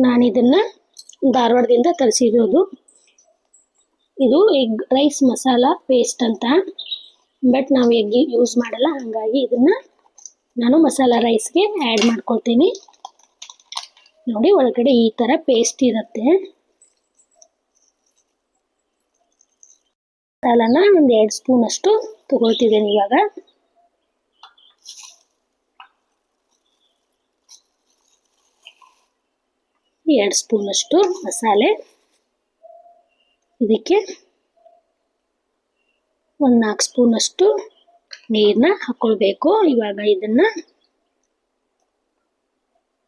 ನಾನು ಇದನ್ನು ಧಾರವಾಡದಿಂದ ತರಿಸಿರೋದು. ಇದು ಎಗ್ ರೈಸ್ ಮಸಾಲ ಪೇಸ್ಟ್ ಅಂತ, ಬಟ್ ನಾವು ಎಗ್ ಯೂಸ್ ಮಾಡಲ್ಲ, ಹಾಗಾಗಿ ಇದನ್ನು ನಾನು ಮಸಾಲ ರೈಸ್ಗೆ ಆ್ಯಡ್ ಮಾಡ್ಕೊಳ್ತೀನಿ. ನೋಡಿ, ಒಳಗಡೆ ಈ ಥರ ಪೇಸ್ಟ್ ಇರುತ್ತೆ. ಮಸಾಲನ ಒಂದು 2 ಸ್ಪೂನ್ ಅಷ್ಟು ತಗೊಳ್ತಿದ್ದೇನೆ. ಇವಾಗ ಎರಡು ಸ್ಪೂನ್ ಅಷ್ಟು ಮಸಾಲೆ, ಇದಕ್ಕೆ ಒಂದು 4 ಸ್ಪೂನ್ ಅಷ್ಟು ನೀರನ್ನ ಹಾಕೊಳ್ಬೇಕು. ಇವಾಗ ಇದನ್ನ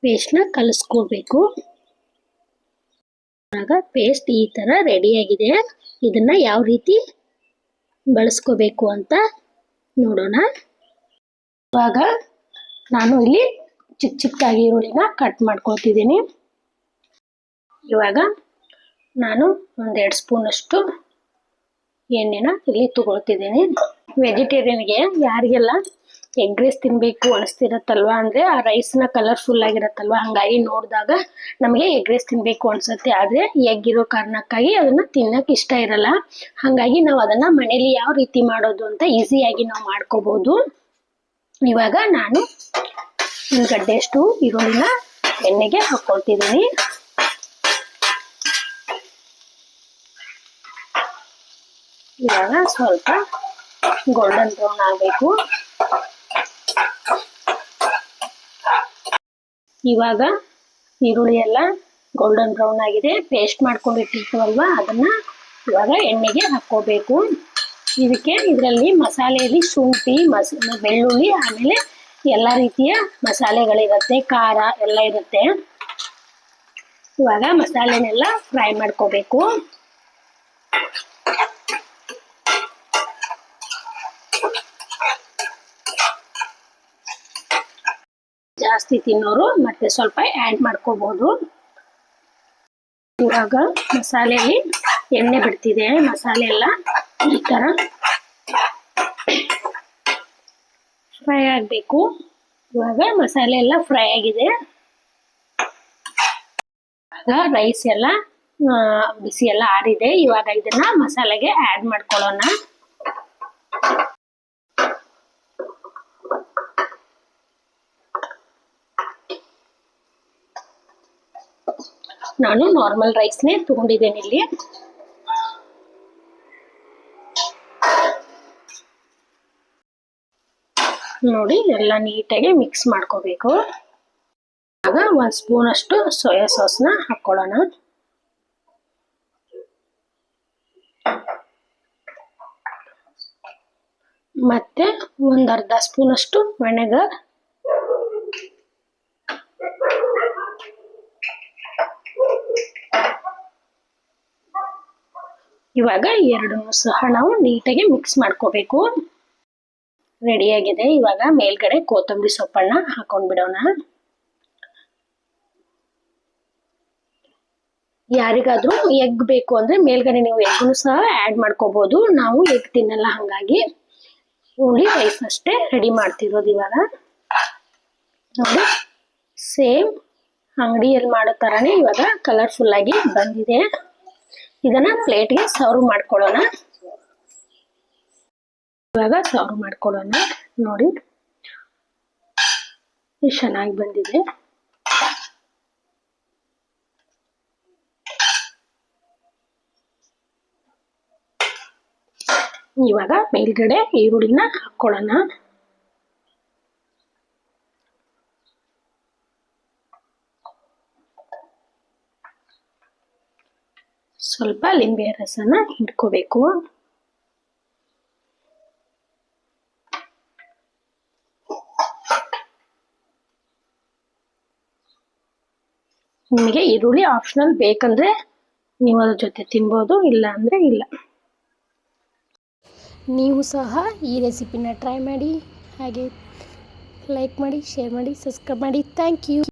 ಪೇಸ್ಟ್ನ ಕಲಿಸ್ಕೋಬೇಕು. ಇವಾಗ ಪೇಸ್ಟ್ ಈ ಥರ ರೆಡಿಯಾಗಿದೆ. ಇದನ್ನ ಯಾವ ರೀತಿ ಬಳಸ್ಕೋಬೇಕು ಅಂತ ನೋಡೋಣ. ಇವಾಗ ನಾನು ಇಲ್ಲಿ ಚಿಕ್ಕ ಚಿಕ್ಕದಾಗಿ ಈರುಳ್ಳಿನ ಕಟ್ ಮಾಡ್ಕೊಳ್ತಿದ್ದೀನಿ. ಇವಾಗ ನಾನು ಒಂದು 2 ಸ್ಪೂನ್ ಅಷ್ಟು ಎಣ್ಣೆನ ಇಲ್ಲಿ ತಗೊಳ್ತಿದ್ದೀನಿ. ವೆಜಿಟೇರಿಯನ್ಗೆ ಯಾರಿಗೆಲ್ಲ ಎಗ್ ರೈಸ್ ತಿನ್ನಬೇಕು ಅನಿಸ್ತಿರತ್ತಲ್ವ, ಅಂದರೆ ಆ ರೈಸ್ನ ಕಲರ್ಫುಲ್ ಆಗಿರತ್ತಲ್ವ, ಹಾಗಾಗಿ ನೋಡಿದಾಗ ನಮಗೆ ಎಗ್ ರೈಸ್ ತಿನ್ನಬೇಕು ಅನಿಸುತ್ತೆ. ಆದರೆ ಎಗ್ ಇರೋ ಕಾರಣಕ್ಕಾಗಿ ಅದನ್ನು ತಿನ್ನೋಕೆ ಇಷ್ಟ ಇರಲ್ಲ. ಹಾಗಾಗಿ ನಾವು ಅದನ್ನು ಮನೇಲಿ ಯಾವ ರೀತಿ ಮಾಡೋದು ಅಂತ ಈಸಿಯಾಗಿ ನಾವು ಮಾಡ್ಕೋಬೋದು. ಇವಾಗ ನಾನು ಒಂದು ಗಡ್ಡೆಯಷ್ಟು ಈರುಳ್ಳಿನ ಎಣ್ಣೆಗೆ ಹಾಕ್ಕೊಳ್ತಿದ್ದೀನಿ. ಇವಾಗ ಸ್ವಲ್ಪ ಗೋಲ್ಡನ್ ಬ್ರೌನ್ ಆಗಬೇಕು. ಇವಾಗ ಈರುಳ್ಳಿ ಎಲ್ಲ ಗೋಲ್ಡನ್ ಬ್ರೌನ್ ಆಗಿದೆ. ಪೇಸ್ಟ್ ಮಾಡ್ಕೊಂಡಿರ್ತೀವಲ್ವ, ಅದನ್ನ ಇವಾಗ ಎಣ್ಣೆಗೆ ಹಾಕ್ಕೋಬೇಕು. ಇದರಲ್ಲಿ ಮಸಾಲೆಯಲ್ಲಿ ಶುಂಠಿ, ಬೆಳ್ಳುಳ್ಳಿ, ಆಮೇಲೆ ಎಲ್ಲ ರೀತಿಯ ಮಸಾಲೆಗಳಿರುತ್ತೆ, ಖಾರ ಎಲ್ಲ ಇರುತ್ತೆ. ಇವಾಗ ಮಸಾಲೆನೆಲ್ಲ ಫ್ರೈ ಮಾಡ್ಕೋಬೇಕು. ಜಾಸ್ತಿ ತಿನ್ನೋರು ಮತ್ತೆ ಸ್ವಲ್ಪ ಆ್ಯಡ್ ಮಾಡ್ಕೋಬಹುದು. ಇವಾಗ ಮಸಾಲೆಯಲ್ಲಿ ಎಣ್ಣೆ ಬಿಡ್ತಿದೆ. ಮಸಾಲೆ ಎಲ್ಲ ಈ ಥರ ಫ್ರೈ ಆಗಬೇಕು. ಇವಾಗ ಮಸಾಲೆ ಎಲ್ಲ ಫ್ರೈ ಆಗಿದೆ. ಇವಾಗ ರೈಸ್ ಎಲ್ಲ ಬಿಸಿ ಎಲ್ಲ ಆರಿದೆ. ಇವಾಗ ಇದನ್ನ ಮಸಾಲೆಗೆ ಆ್ಯಡ್ ಮಾಡ್ಕೊಳ್ಳೋಣ. ನಾನು ನಾರ್ಮಲ್ ರೈಸ್ನೇ ತಗೊಂಡಿದ್ದೇನೆ ಇಲ್ಲಿ. ನೋಡಿ, ಎಲ್ಲ ನೀಟಾಗಿ ಮಿಕ್ಸ್ ಮಾಡ್ಕೋಬೇಕು. ಆಗ 1 ಸ್ಪೂನ್ ಅಷ್ಟು ಸೋಯಾ ಸಾಸ್ನ ಹಾಕ್ಕೊಳ್ಳೋಣ. ಮತ್ತೆ ಒಂದು ಅರ್ಧ ಸ್ಪೂನ್ ಅಷ್ಟು ವಿನೆಗರ್, ಇವಾಗ ಎರಡನ್ನೂ ಸಹ ನಾವು ನೀಟಾಗಿ ಮಿಕ್ಸ್ ಮಾಡ್ಕೋಬೇಕು. ರೆಡಿಯಾಗಿದೆ. ಇವಾಗ ಮೇಲ್ಗಡೆ ಕೊತ್ತಂಬರಿ ಸೊಪ್ಪನ್ನ ಹಾಕೊಂಡ್ಬಿಡೋಣ. ಯಾರಿಗಾದ್ರೂ ಎಗ್ ಬೇಕು ಅಂದ್ರೆ ಮೇಲ್ಗಡೆ ನೀವು ಎಗ್ನು ಸಹ ಆ್ಯಡ್ ಮಾಡ್ಕೋಬಹುದು. ನಾವು ಎಗ್ ತಿನ್ನಲ್ಲ, ಹಾಗಾಗಿ ಓನ್ಲಿ ರೈಸ್ ಅಷ್ಟೇ ರೆಡಿ ಮಾಡ್ತಿರೋದು. ಇವಾಗ ನೋಡಿ, ಸೇಮ್ ಅಂಗಡಿಯಲ್ಲಿ ಮಾಡೋ ಥರನೇ ಇವಾಗ ಕಲರ್ಫುಲ್ ಆಗಿ ಬಂದಿದೆ. ಇದನ್ನ ಪ್ಲೇಟ್ಗೆ ಸರ್ವ್ ಮಾಡ್ಕೊಳ್ಳೋಣ. ಇವಾಗ ಸರ್ವ್ ಮಾಡ್ಕೊಳ್ಳೋಣ. ನೋಡಿ, ಎಷ್ಟು ಚೆನ್ನಾಗಿ ಬಂದಿದೆ. ಇವಾಗ ಮೇಲ್ಗಡೆ ಈರುಳ್ಳಿನ ಹಾಕ್ಕೊಳ್ಳೋಣ. ಸ್ವಲ್ಪ ಲಿಂಬೆ ರಸನ ಹಿಂಡ್ಕೋಬೇಕು. ನಿಮಗೆ ಈರುಳ್ಳಿ ಆಪ್ಷನಲ್ ಬೇಕಂದ್ರೆ ನೀವು ಅದ್ರ ಜೊತೆ ತಿನ್ಬೋದು, ಇಲ್ಲ ಅಂದ್ರೆ ಇಲ್ಲ. ನೀವು ಸಹ ಈ ರೆಸಿಪಿನ ಟ್ರೈ ಮಾಡಿ, ಹಾಗೆ ಲೈಕ್ ಮಾಡಿ, ಶೇರ್ ಮಾಡಿ, ಸಬ್ಸ್ಕ್ರೈಬ್ ಮಾಡಿ. Thank you.